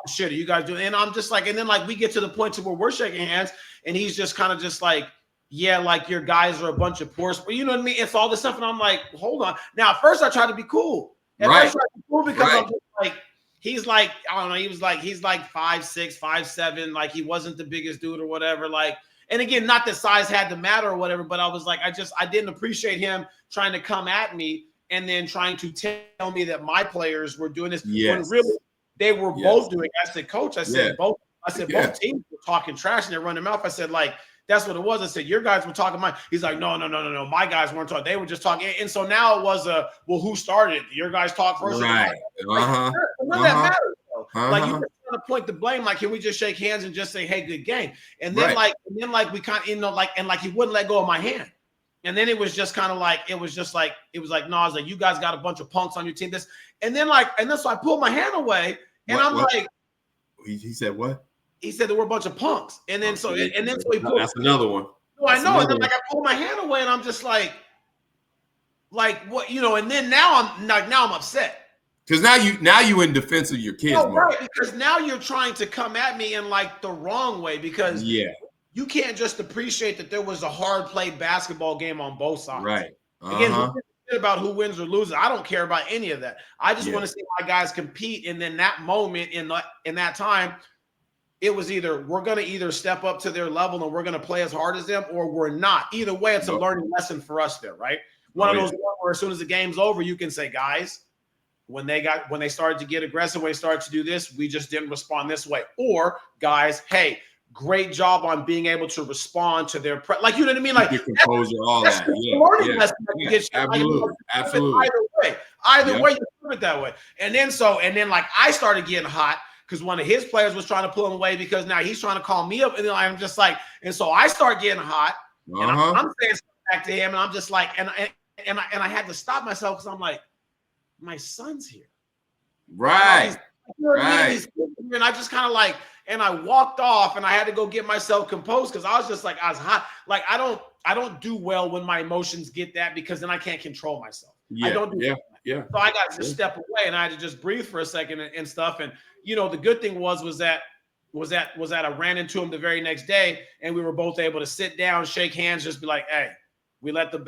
Shit, are you guys doing? And I'm just like, and then like we get to the point to where we're shaking hands, and he's just kind of just like, yeah, like your guys are a bunch of poor, you know what I mean? It's all this stuff, and I'm like, hold on. Now, at first I tried to be cool. Because I'm just like, he's like, I don't know, he's like 5'6", 5'7", like he wasn't the biggest dude or whatever. Like, and again, not that size had to matter or whatever, but I was like, I didn't appreciate him trying to come at me and then trying to tell me that my players were doing this when really they were both doing. I said, Coach, I said both both teams were talking trash and they run their mouth. I said, like, that's what it was. I said, your guys were talking mine. He's like, no. My guys weren't talking. They were just talking. And so now it was who started it? Your guys talk first. Right. None of that matters, though. Like, you were trying to point the blame. Like, can we just shake hands and just say, hey, good game? And then we kind of, you know, like, and like he wouldn't let go of my hand. And then it was just kind of like, no, I was like, you guys got a bunch of punks on your team. So I pulled my hand away and like, he said what? He said there were a bunch of punks. And then so he pulled. That's another one. No, I know. And then like I pulled my hand away and I'm just like what, you know, and then now I'm upset. Because now you in defense of your kids. No, right, because now you're trying to come at me in like the wrong way because you can't just appreciate that there was a hard played basketball game on both sides. Right. Again, about who wins or loses. I don't care about any of that. I just want to see my guys compete. And then that moment in that time, it was either we're going to either step up to their level and we're going to play as hard as them, or we're not. Either way, it's a learning lesson for us there, right? One of those where as soon as the game's over, you can say, guys, when they started to get aggressive, when they started to do this, we just didn't respond this way. Or guys, hey, great job on being able to respond to their like, you know what I mean? Like your composure, all that. Absolutely. Either way, you do it that way. And then like I started getting hot because one of his players was trying to pull him away because now he's trying to call me up, and then I'm just like, and so I start getting hot, and I'm saying back to him, and I'm just like, and I had to stop myself because I'm like, my son's here. Right. Right. And I just kind of like, and I walked off, and I had to go get myself composed because I was just like, I was hot. Like I don't do well when my emotions get that, because then I can't control myself. Yeah, I don't do that. Yeah. So I got to just step away, and I had to just breathe for a second and stuff. And the good thing was that I ran into him the very next day, and we were both able to sit down, shake hands, just be like, hey. We let the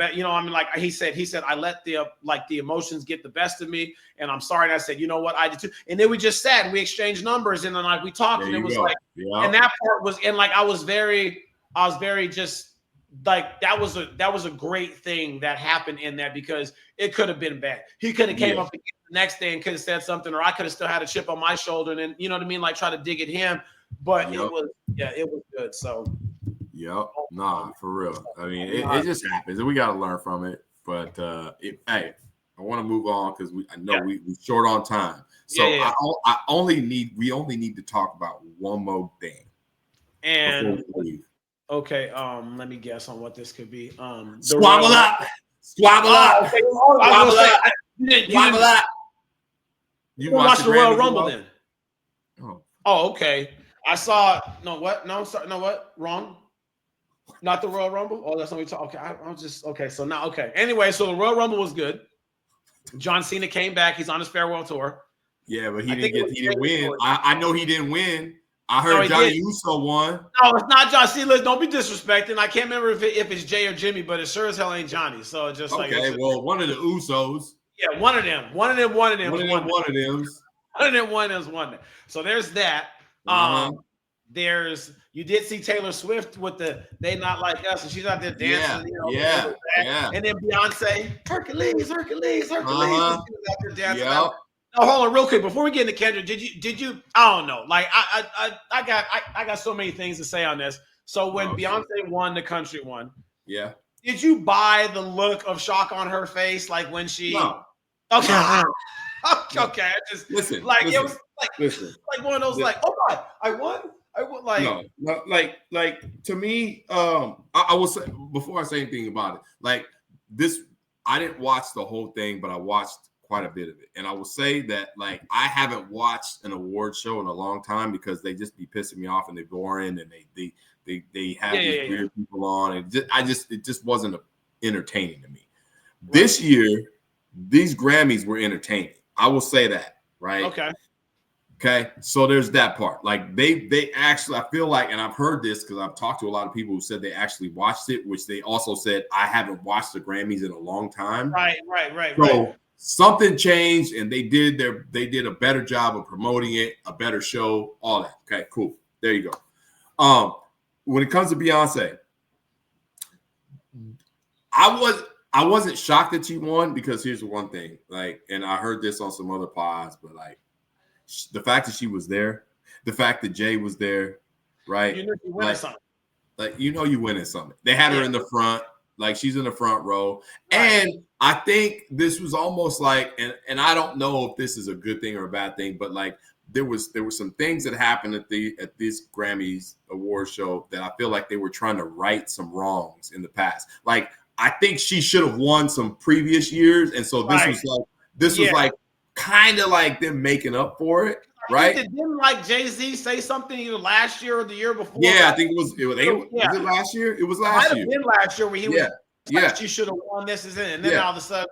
like he said, I let the emotions get the best of me, and I'm sorry. And I said, you know what, I did too. And then we just sat and we exchanged numbers, and then like we talked, and it was like, and that part was, and like I was very just like that was a great thing that happened in that, because it could have been bad. He could have came up again the next day and could have said something, or I could have still had a chip on my shoulder, and then, you know what I mean, like try to dig at him. But it was good. So. Yep. Nah, for real. I mean, it just happens, and we got to learn from it. But hey, I want to move on because I know we're short on time. So we only need to talk about one more thing. And okay, let me guess on what this could be. Squabble up. Okay. You watched the Royal Rumble then? Oh, okay. I saw wrong. Not the Royal Rumble? Oh, that's what we talk. Okay, I'm just okay. So now, okay. Anyway, so the Royal Rumble was good. John Cena came back. He's on his farewell tour. Yeah, but he didn't win. I know he didn't win. I heard Johnny Uso won. No, it's not John Cena. Don't be disrespecting. I can't remember if it's Jay or Jimmy, but it sure as hell ain't Johnny. So it's just okay. Well, one of the Usos. Yeah, one of them. So there's that. You did see Taylor Swift with the "They Not Like Us," and she's out there dancing. Yeah. And then Beyonce, Hercules. Out there dancing. Yep. Oh, hold on, real quick before we get into Kendrick. Did you? I don't know. Like I got so many things to say on this. So when Beyonce won the country one, did you buy the look of shock on her face, like when she? No. Okay. Okay. I just listen. It was like one of those like, oh God, I won. Like no, like to me, I will say before I say anything about it, like this, I didn't watch the whole thing, but I watched quite a bit of it, and I will say that like I haven't watched an award show in a long time because they just be pissing me off and they're boring, and they have these weird people on, and it just wasn't entertaining to me. Right. This year, these Grammys were entertaining. I will say that, right? Okay, so there's that part. Like they actually, I feel like, and I've heard this because I've talked to a lot of people who said they actually watched it, which they also said I haven't watched the Grammys in a long time. Right. So something changed, and they did a better job of promoting it, a better show, all that. Okay, cool. There you go. When it comes to Beyonce, I wasn't shocked that she won because here's the one thing, like, and I heard this on some other pods, but like. The fact that she was there, the fact that Jay was there, right? You know you winning something. Like you winning something. They had her in the front, like she's in the front row. Right. And I think this was almost like, and I don't know if this is a good thing or a bad thing, but like there were some things that happened at this Grammys award show that I feel like they were trying to right some wrongs in the past. Like I think she should have won some previous years, and so this was like kind of like them making up for it, right? Didn't like Jay-Z say something either last year or the year before? Yeah, I think it was last year? It was last year. It might have been last year where he was like, she should have won this and then all of a sudden,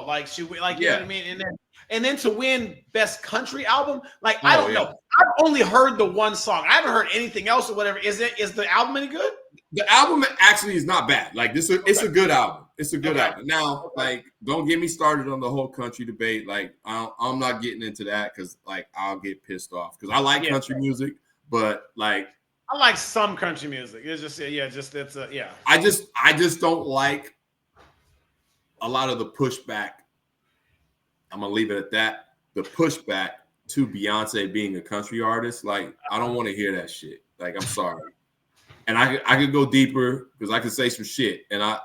like she like you know what I mean? And then to win best country album, like I don't know. I've only heard the one song. I haven't heard anything else or whatever. Is the album any good? The album actually is not bad. Like it's a good album. It's a good album. Now, like, don't get me started on the whole country debate. Like, I'm not getting into that because, like, I'll get pissed off because I like country music, but like, I like some country music. It's just I just don't like a lot of the pushback. I'm gonna leave it at that. The pushback to Beyonce being a country artist, like, I don't want to hear that shit. Like, I'm sorry. And I could go deeper because I could say some shit, and I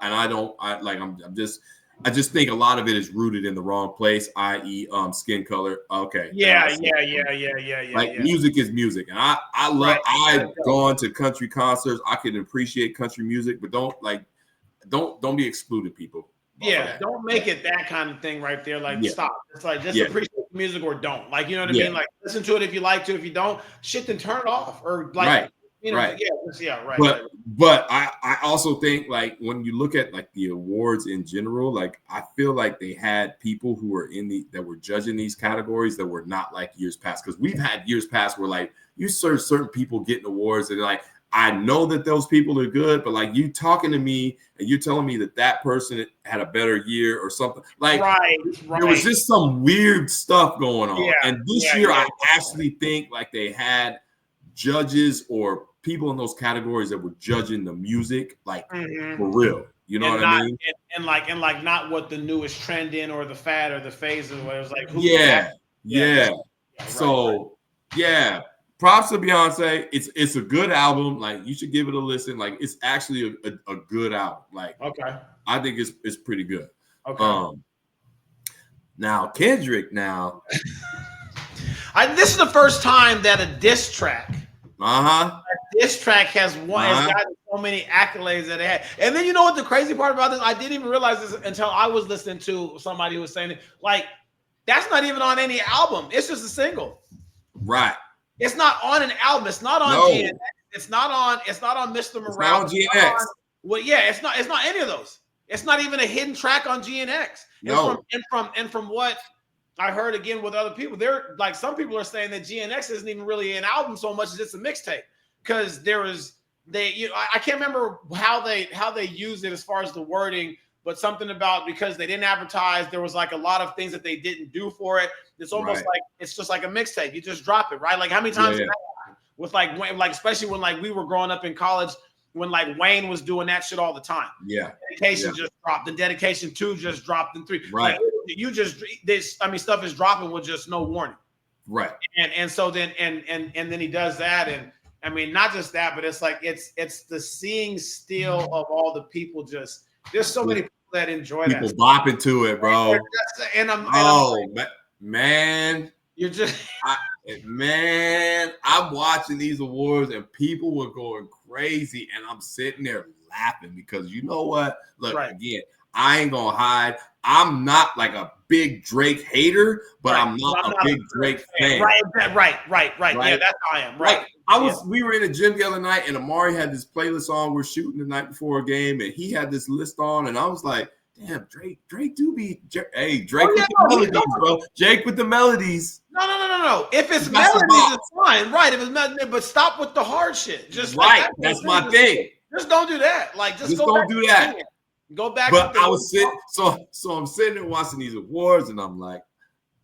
just think a lot of it is rooted in the wrong place, i.e., skin color. Okay. Yeah. Like music is music, and I've gone to country concerts. I can appreciate country music, but don't like don't be excluded, people. Yeah, don't make it that kind of thing right there. Like, stop. It's like, just appreciate the music or don't. Like, you know what I mean? Like, listen to it if you like to. If you don't, shit, then turn it off. Or like, right. But I also think, like, when you look at like the awards in general, like I feel like they had people who were that were judging these categories that were not like years past. Because we've had years past where like you serve certain people getting awards and like, I know that those people are good, but like you talking to me and you telling me that person had a better year or something, like there was just some weird stuff going on. And this year, I actually think like they had judges or people in those categories that were judging the music, like for real. You know what I mean? And like not what the newest trend in or the fad or the phase or what it was like. Props to Beyonce. It's a good album. Like you should give it a listen. Like it's actually a good album. Like I think it's pretty good. Now Kendrick. This is the first time that a diss track. This track has gotten so many accolades that it had. And then you know what the crazy part about this? I didn't even realize this until I was listening to somebody who was saying it. Like that's not even on any album. It's just a single. Right. It's not on an album. It's not on GNX. It's not on Mr. Morale. It's not on GNX. It's not any of those. It's not even a hidden track on GNX. And from what I heard again with other people, they're like some people are saying that GNX isn't even really an album so much as it's a mixtape. Because I can't remember how they used it as far as the wording, but something about because they didn't advertise, there was like a lot of things that they didn't do for it. It's almost like it's just like a mixtape. You just drop it, right? Like how many times with like especially when like we were growing up in college, when like Wayne was doing that shit all the time. Dedication just dropped. The Dedication 2 just dropped in 3. Right. Like, stuff is dropping with just no warning. Right. And so then and then he does that, and I mean not just that, but it's like it's the seeing still of all the people just. There's so many people that enjoy that. People bopping to it, bro. Man. You're just I'm watching these awards and people were going crazy and I'm sitting there laughing because you know what? Look, again, I ain't gonna hide. I'm not like a big Drake hater, but I'm not a big Drake fan. Right. Yeah, that's how I am. Right. We were in a gym the other night and Amari had this playlist on. We're shooting the night before a game and he had this list on and I was like, damn, Drake do be Drake with the melodies, bro. Jake with the melodies. No. If it's melodies, it's fine. Right. If it's melodies, but stop with the hard shit. Just that's my thing. Just don't do that. Like just don't do that. Go back. But I was sitting, so I'm sitting there watching these awards, and I'm like,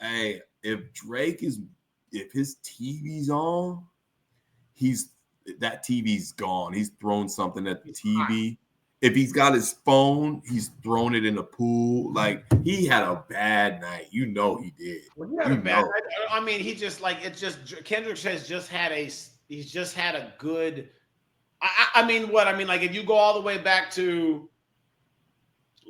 hey, if his TV's on, that TV's gone. He's thrown something at the TV. If he's got his phone, he's thrown it in the pool. Like he had a bad night. You know he did. Well, he had a bad night. I mean, he just like Kendrick has just had a good. I mean, like if you go all the way back to.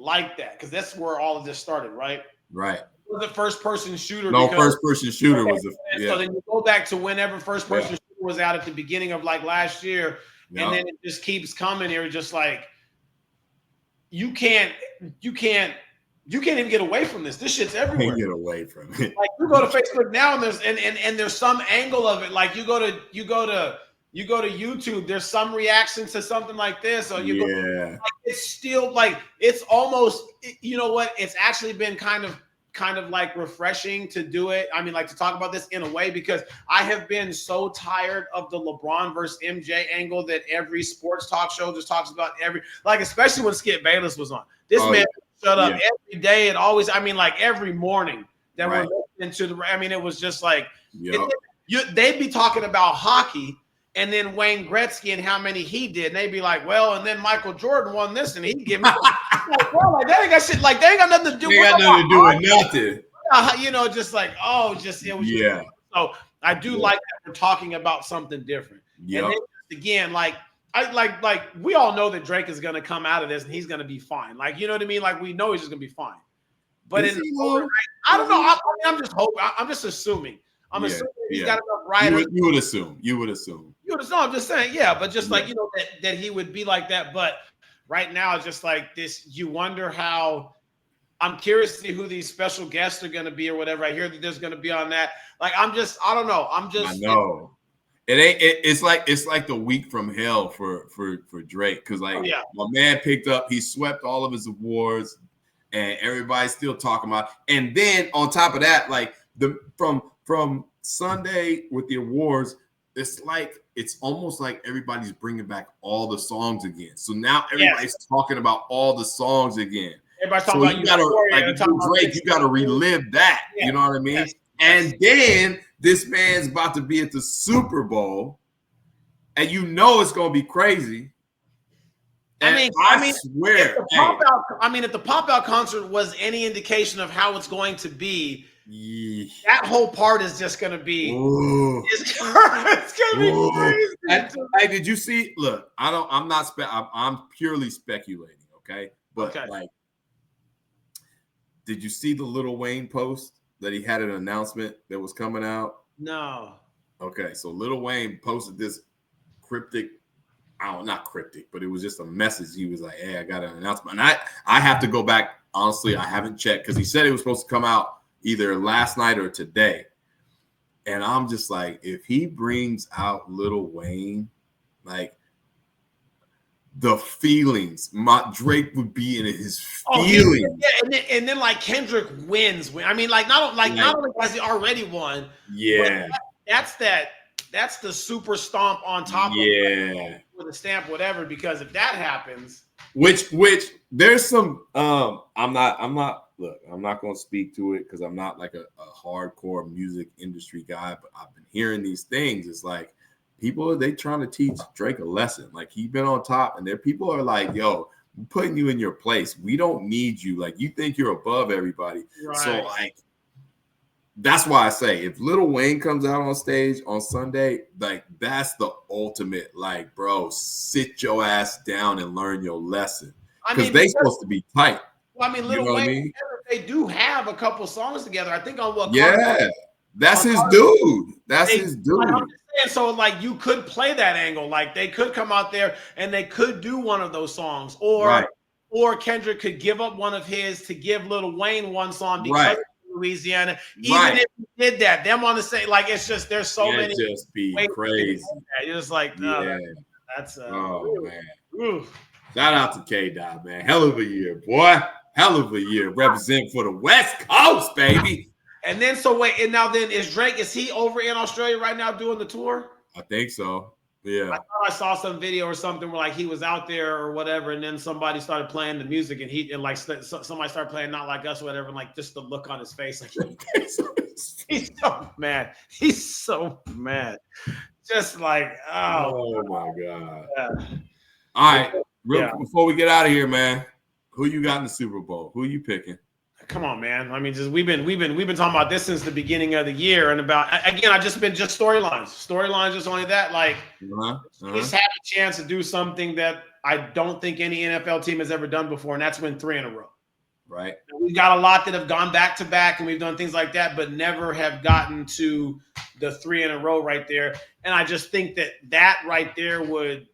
Like that, because that's where all of this started, right? Right. It was a first-person shooter. First-person shooter was So then you go back to whenever first-person shooter was out at the beginning of like last year, and then it just keeps coming here. Just like you can't even get away from this. This shit's everywhere. Can't get away from it. Like you go to Facebook now, and there's some angle of it. Like you go to YouTube, there's some reaction to something like this, or you go, like, it's still like it's almost, you know what? It's actually been kind of like refreshing to do it. I mean, like to talk about this in a way because I have been so tired of the LeBron versus MJ angle that every sports talk show just talks about especially when Skip Bayless was on. This man shut up every day and always. I mean, like every morning that we're listening to it was just like they'd be talking about hockey. And then Wayne Gretzky and how many he did. And they'd be like, well, and then Michael Jordan won this and he'd give me like, they ain't got shit. Like, they ain't got nothing to do with nothing. You know, just like, it was so I do like that we're talking about something different. And then again, like we all know that Drake is gonna come out of this and he's gonna be fine. Like, you know what I mean? Like we know he's just gonna be fine. But I don't know. I'm just hoping. I'm just assuming. I'm assuming he's got enough writers. You would assume. No, I'm just saying, but just like, you know, that he would be like that. But right now it's just like this. You wonder how. I'm curious to see who these special guests are going to be or whatever. I hear that there's going to be on that. Like, I don't know. I know. It's like the week from hell for Drake, because like my man picked up, he swept all of his awards, and everybody's still talking about. And then on top of that, like from Sunday with the awards, it's almost like everybody's bringing back all the songs again. So now everybody's talking about all the songs again. Everybody's talking about you gotta Drake, you gotta relive that. Yeah. You know what I mean? Yes. And then this man's about to be at the Super Bowl, and you know it's gonna be crazy. And I swear, if the pop out concert was any indication of how it's going to be, that whole part is just gonna be it's gonna be crazy. Hey, did you see? Look, I'm purely speculating, okay? But like, did you see the Lil Wayne post that he had an announcement that was coming out? No. Okay, so Lil Wayne posted this cryptic, not cryptic, but it was just a message. He was like, "Hey, I got an announcement." And I have to go back. Honestly, I haven't checked because he said it was supposed to come out either last night or today. And I'm just like, if he brings out Lil Wayne, like, the feelings, Drake would be in his feelings. And then like Kendrick wins. I mean, not only has he already won. Yeah, that's the super stomp on top of it with a stamp, whatever. Because if that happens, which there's some I'm not going to speak to it because I'm not like a hardcore music industry guy, but I've been hearing these things. It's like, people, they trying to teach Drake a lesson. Like, he's been on top, and there people are like, "Yo, I'm putting you in your place. We don't need you. Like, you think you're above everybody." Right. So, like, that's why I say, if Lil Wayne comes out on stage on Sunday, like, that's the ultimate. Like, bro, sit your ass down and learn your lesson, because they supposed to be tight. Well, I mean, Lil Wayne, they do have a couple songs together. I think on what? That's his dude. That's his dude. So, like, you could play that angle. Like, they could come out there and they could do one of those songs, or Kendrick could give up one of his to give Lil Wayne one song because of Louisiana. Even if he did that, them on the same, like, it's just there's so many. Just be crazy. You're just like, that's oh man. Oof. Shout out to K-Dot, man. Hell of a year, boy. Hell of a year. Representing for the West Coast, baby. And then, so wait, and now then, is he over in Australia right now doing the tour? I think so. Yeah. I thought I saw some video or something where like he was out there or whatever, and then somebody started playing the music, and like somebody started playing Not Like Us or whatever, and like just the look on his face, like he's so mad. He's so mad. Just like, oh my God. Yeah. All right. Before we get out of here, man, who you got in the Super Bowl? Who are you picking? Come on, man. I mean, just we've been talking about this since the beginning of the year, and about again, I just storylines, just only that. Like, he's had a chance to do something that I don't think any NFL team has ever done before, and that's win 3 in a row. Right. And we've got a lot that have gone back to back, and we've done things like that, but never have gotten to the 3 in a row right there. And I just think that right there would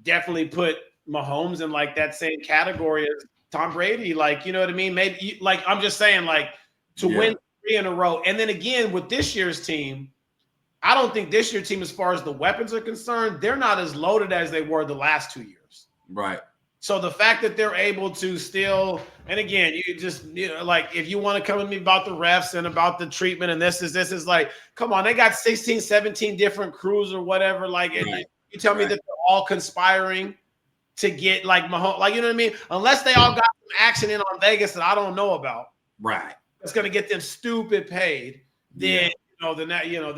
definitely put Mahomes in like that same category as Tom Brady, like, you know what I mean? Maybe, like, I'm just saying, like, to win 3 in a row. And then again, with this year's team, I don't think this year's team, as far as the weapons are concerned, they're not as loaded as they were the last 2 years. Right. So the fact that they're able to still, and again, like, if you want to come with me about the refs and about the treatment and this is like, come on, they got 16, 17 different crews or whatever. Like, you tell me that they're all conspiring to get like Mahomes, like, you know what I mean? Unless they all got some action in on Vegas that I don't know about, right? It's going to get them stupid paid. Then then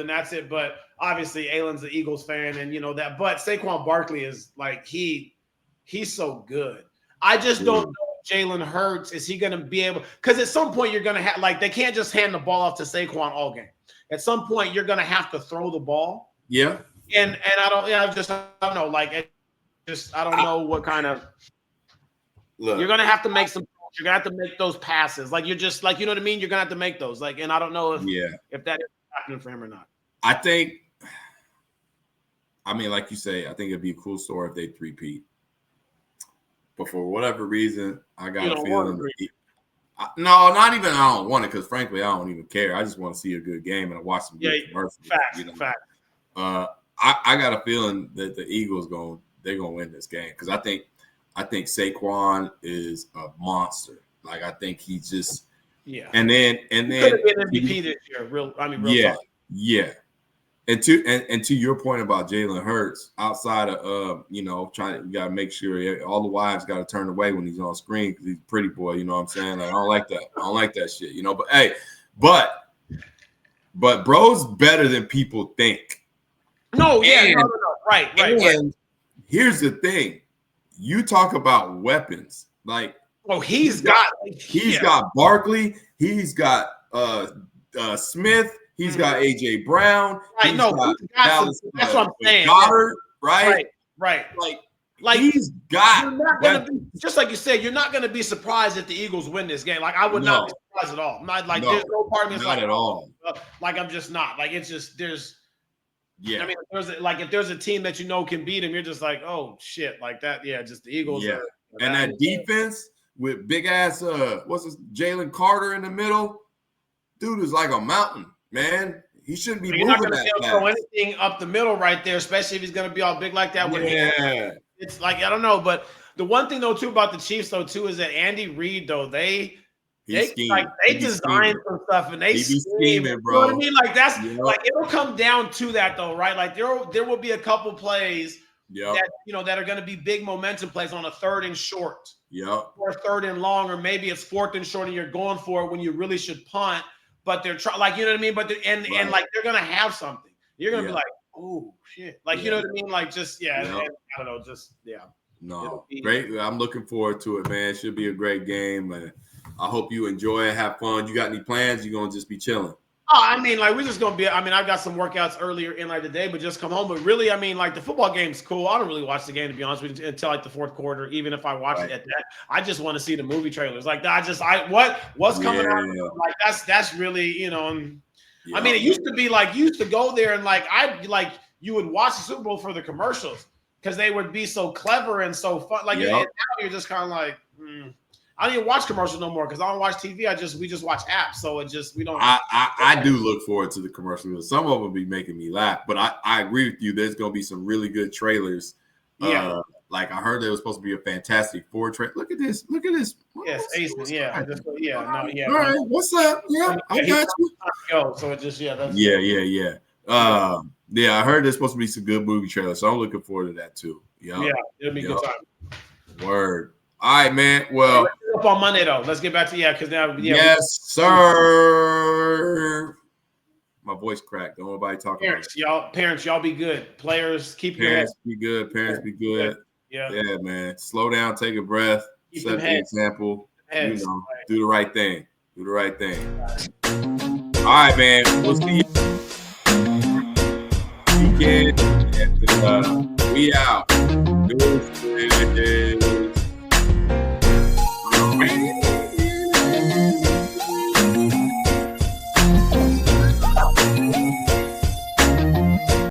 that's it. But obviously, Alan's the Eagles fan, and that. But Saquon Barkley is like he's so good. I just don't know if Jalen Hurts, is he going to be able? Because at some point you're going to have, like, they can't just hand the ball off to Saquon all game. At some point you're going to have to throw the ball. Yeah. And I don't know, like. I don't know what kind of. Look, you're gonna have to make some. You're gonna have to make those passes. Like, you're just like, you know what I mean. You're gonna have to make those. Like, and I don't know if that is happening for him or not. I mean, like you say, I think it'd be a cool story if they three-peat. but for whatever reason, I got a don't feeling. want to No, not even. I don't want it because, frankly, I don't even care. I just want to see a good game and watch some good commercials. Facts. I got a feeling that the Eagles they're gonna win this game because I think Saquon is a monster. Like I think he just and then could have been MVP this year. Real talk. Yeah. And to your point about Jalen Hurts, outside of you gotta make sure all the wives gotta turn away when he's on screen because he's a pretty boy. You know what I'm saying? Like I don't like that. I don't like that shit. But hey, but bro's better than people think. No, right. And here's the thing: you talk about weapons, like he's got Barkley, he's got Smith. He's got AJ Brown. Right, that's what I'm saying. Goddard, right? Like he's got. You're not gonna be, just like you said. You're not gonna be surprised if the Eagles win this game. Like I would not be surprised at all. There's no part of me that's not at all. Like I'm just not. Like it's just there's. Yeah. I mean, if there's a team that can beat them, you're just like, oh shit, like that. Yeah, just the Eagles. Yeah, and that defense with big ass Jalen Carter in the middle, dude is like a mountain. Man, he shouldn't be moving that fast. You're not going to throw anything up the middle right there, especially if he's going to be all big like that. It's like, I don't know. But the one thing, though, too, about the Chiefs, though, too, is that Andy Reid, though, they design some stuff and they scheming, bro. You know what I mean? Like, that's like, it'll come down to that, though, right? Like, there will be a couple plays that are going to be big momentum plays on a 3rd and short. Or 3rd and long, or maybe it's 4th and short and you're going for it when you really should punt. But they're trying, like, you know what I mean? But and like they're gonna have something. You're gonna be like, oh shit, like you know what I mean? Like just and I don't know, just No, great. I'm looking forward to it, man. It should be a great game, and I hope you enjoy it, have fun. You got any plans? You're gonna just be chilling? Oh, I mean, like we're just gonna be. I mean, I've got some workouts earlier in like the day, but just come home. But really, I mean, like the football game's cool. I don't really watch the game, to be honest with you, until like the 4th quarter. Even if I watch it at that, I just want to see the movie trailers. Like that, what's coming out? Like that's really I mean, it used to be like you used to go there and like you would watch the Super Bowl for the commercials because they would be so clever and so fun. Like now you're just kind of like. I don't even watch commercials no more because I don't watch TV. We just watch apps. So we don't. I do look forward to the commercials. Some of them be making me laugh, but I agree with you. There's going to be some really good trailers. Like I heard there was supposed to be a Fantastic Four trailer. Look at this. Yes, Ace. All right, what's up? Yeah, I got you. So it just I heard there's supposed to be some good movie trailers, so I'm looking forward to that too. Yeah, it'll be a good time. Word. All right, man. Well, let's get up on Monday though. Let's get back to because now. Yes, sir. My voice cracked. Don't nobody talk about it. Parents, y'all be good. Players, keep your Parents be good. Parents be good. Yeah, man. Slow down, take a breath, set the example. Do the right thing. Do the right thing. All right, man. We'll see you. Weekend. We out.